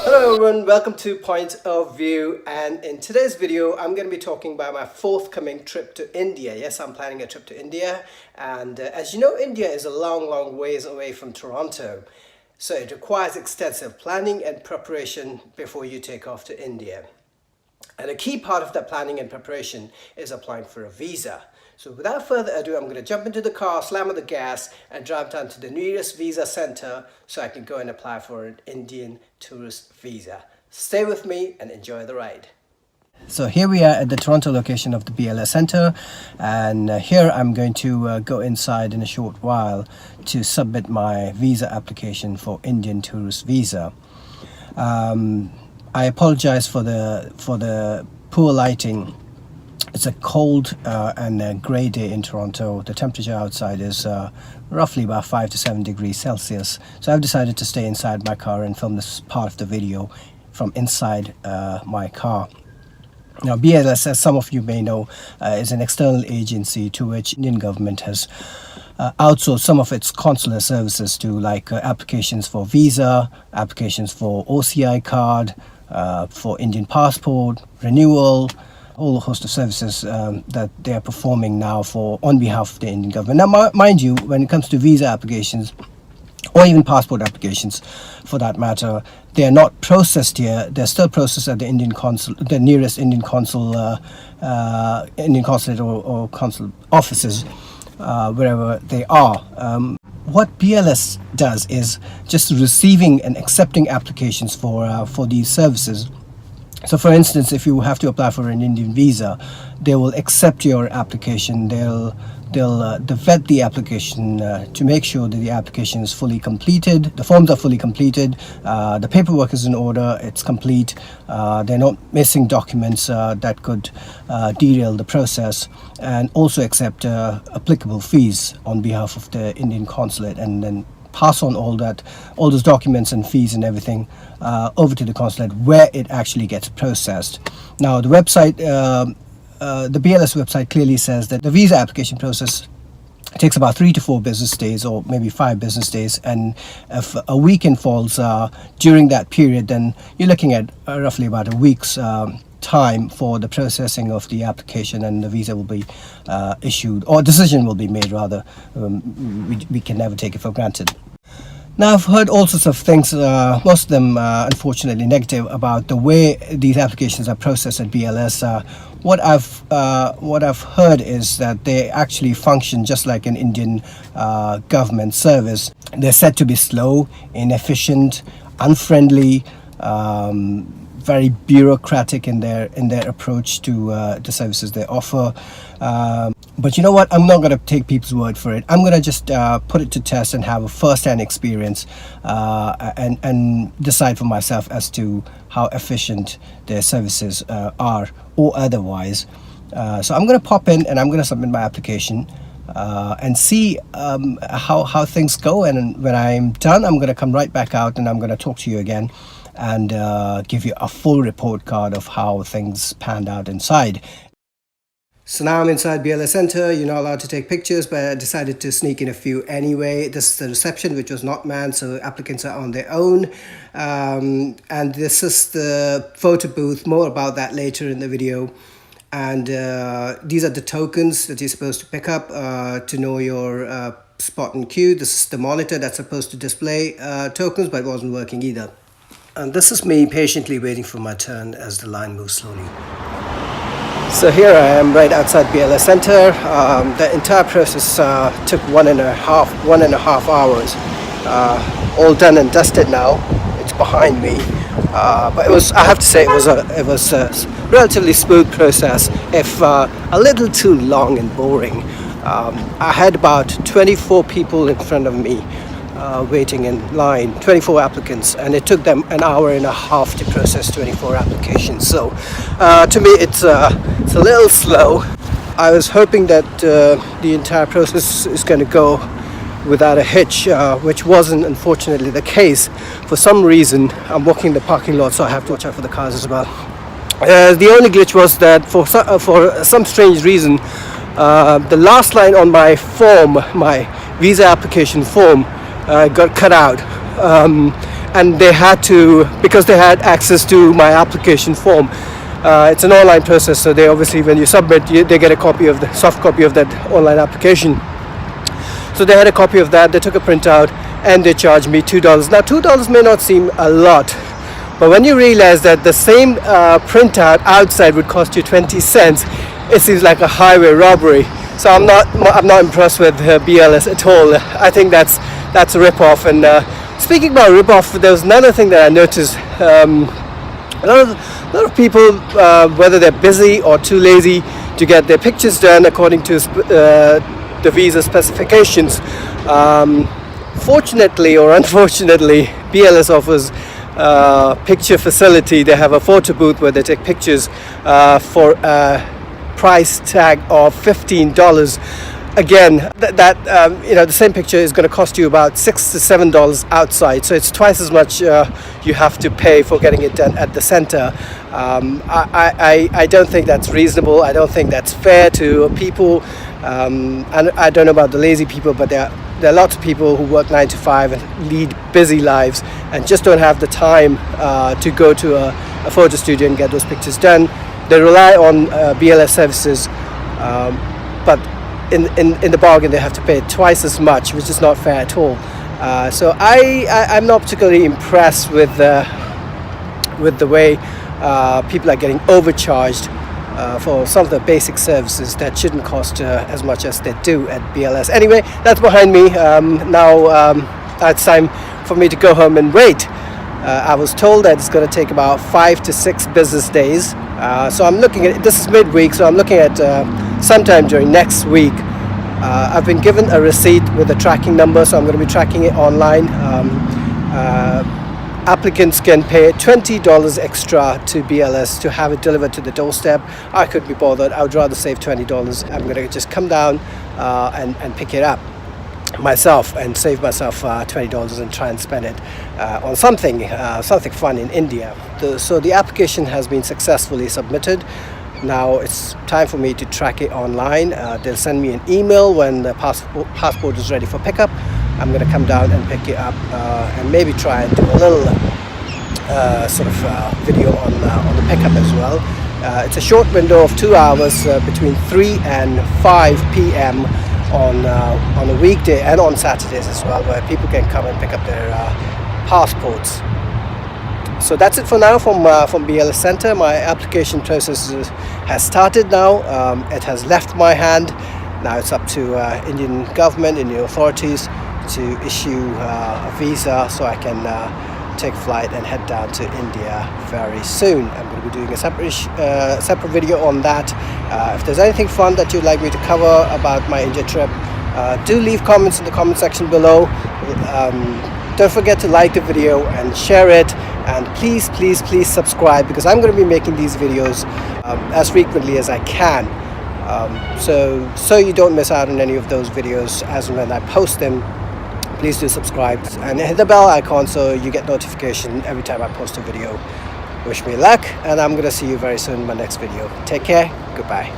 Hello everyone, welcome to Point of View, and in today's video I'm going to be talking about my forthcoming trip to India. Yes, I'm planning a trip to India, and as you know, India is a long ways away from Toronto, so it requires extensive planning and preparation before you take off to India. And a key part of that planning and preparation is applying for a visa. So without further ado, I'm going to jump into the car, slam on the gas, and drive down to the nearest visa center so I can go and apply for an Indian tourist visa. Stay with me and enjoy the ride. So here we are at the Toronto location of the BLS Center, and here I'm going to go inside in a short while to submit my visa application for Indian tourist visa. I apologize for the poor lighting. It's a cold and a grey day in Toronto. The temperature outside is roughly about 5 to 7 degrees Celsius. So I've decided to stay inside my car and film this part of the video from inside my car. Now, BLS, as some of you may know, is an external agency to which Indian government has outsourced some of its consular services to, like applications for visa, applications for OCI card, for Indian passport, renewal, whole host of services that they are performing now on behalf of the Indian government. Now, mind you, when it comes to visa applications or even passport applications for that matter, they are not processed here. They're still processed at the the nearest Indian consulate or consul offices, wherever they are. What BLS does is just receiving and accepting applications for these services. So for instance, if you have to apply for an Indian visa, they will accept your application. They'll vet the application to make sure that the application is fully completed, the forms are fully completed, the paperwork is in order, it's complete, they're not missing documents that could derail the process, and also accept applicable fees on behalf of the Indian consulate, and then pass on all those documents and fees and everything over to the consulate where it actually gets processed. Now, the website, the BLS website clearly says that the visa application process takes about 3 to 4 business days, or maybe 5 business days, and if a weekend falls during that period, then you're looking at roughly about a week's time for the processing of the application, and the visa will be issued, or decision will be made rather. We can never take it for granted. Now, I've heard all sorts of things, most of them unfortunately negative, about the way these applications are processed at BLS. What I've heard is that they actually function just like an Indian government service. They're said to be slow, inefficient, unfriendly, very bureaucratic in their approach to the services they offer. But you know what? I'm not going to take people's word for it. I'm going to just put it to test and have a first-hand experience and decide for myself as to how efficient their services are or otherwise. So I'm going to pop in and I'm going to submit my application and see how things go. And when I'm done, I'm going to come right back out and I'm going to talk to you again and give you a full report card of how things panned out inside. So now I'm inside BLS Center. You're not allowed to take pictures, but I decided to sneak in a few anyway. This is the reception, which was not manned, so applicants are on their own. And this is the photo booth. More about that later in the video. And these are the tokens that you're supposed to pick up to know your spot in queue. This is the monitor that's supposed to display tokens, but it wasn't working either. And this is me patiently waiting for my turn as the line moves slowly. So here I am right outside BLS Center. The entire process took one and a half hours. All done and dusted now. It's behind me. But I have to say, it was a relatively smooth process, if a little too long and boring. I had about 24 people in front of me waiting in line, 24 applicants, and it took them an hour and a half to process 24 applications. So to me it's a little slow. I was hoping that the entire process is going to go without a hitch, which wasn't unfortunately the case. For some reason, I'm walking the parking lot, so I have to watch out for the cars as well. The only glitch was that for some strange reason, the last line on my form, my visa application form got cut out, and they had to, because they had access to my application form. It's an online process, so they obviously, when you submit, they get a copy of the soft copy of that online application. So they had a copy of that. They took a printout and they charged me $2. Now $2 may not seem a lot, but when you realize that the same printout outside would cost you 20 cents, it seems like a highway robbery. So I'm not impressed with BLS at all. I think that's a rip-off. And speaking about rip-off, there was another thing that I noticed. A lot of people, whether they're busy or too lazy to get their pictures done according to the visa specifications. Fortunately or unfortunately, BLS offers picture facility. They have a photo booth where they take pictures for a price tag of $15. Again, the same picture is going to cost you about $6 to $7 outside, so it's twice as much you have to pay for getting it done at the center. I don't think that's reasonable. I don't think that's fair to people. And I don't know about the lazy people, but there are lots of people who work 9 to 5 and lead busy lives and just don't have the time to go to a photo studio and get those pictures done. They rely on BLS services, but in the bargain they have to pay twice as much, which is not fair at all. So I'm not particularly impressed with the way people are getting overcharged for some of the basic services that shouldn't cost as much as they do at BLS. Anyway, that's behind me. Now it's time for me to go home and wait. I was told that it's going to take about 5 to 6 business days. So I'm looking at, this is midweek, so I'm looking at sometime during next week. I've been given a receipt with a tracking number, so I'm going to be tracking it online. Applicants can pay $20 extra to BLS to have it delivered to the doorstep. I couldn't be bothered. I would rather save $20. I'm going to just come down and pick it up myself and save myself $20 and try and spend it on something fun in India. So the application has been successfully submitted. Now it's time for me to track it online. They'll send me an email when the passport is ready for pickup. I'm going to come down and pick it up and maybe try and do a little video on the pickup as well. It's a short window of 2 hours between 3 and 5 p.m. on a weekday and on Saturdays as well, where people can come and pick up their passports. So that's it for now from BLS Center. My application process has started now. It has left my hand. Now it's up to Indian government, Indian authorities to issue a visa so I can take flight and head down to India very soon. I'm going to be doing a separate video on that. If there's anything fun that you'd like me to cover about my India trip, do leave comments in the comment section below. Don't forget to like the video and share it, and please subscribe, because I'm going to be making these videos as frequently as I can, so you don't miss out on any of those videos as and when I post them. Please do subscribe and hit the bell icon so you get notification every time I post a video. Wish me luck, and I'm going to see you very soon in my next video. Take care. Goodbye.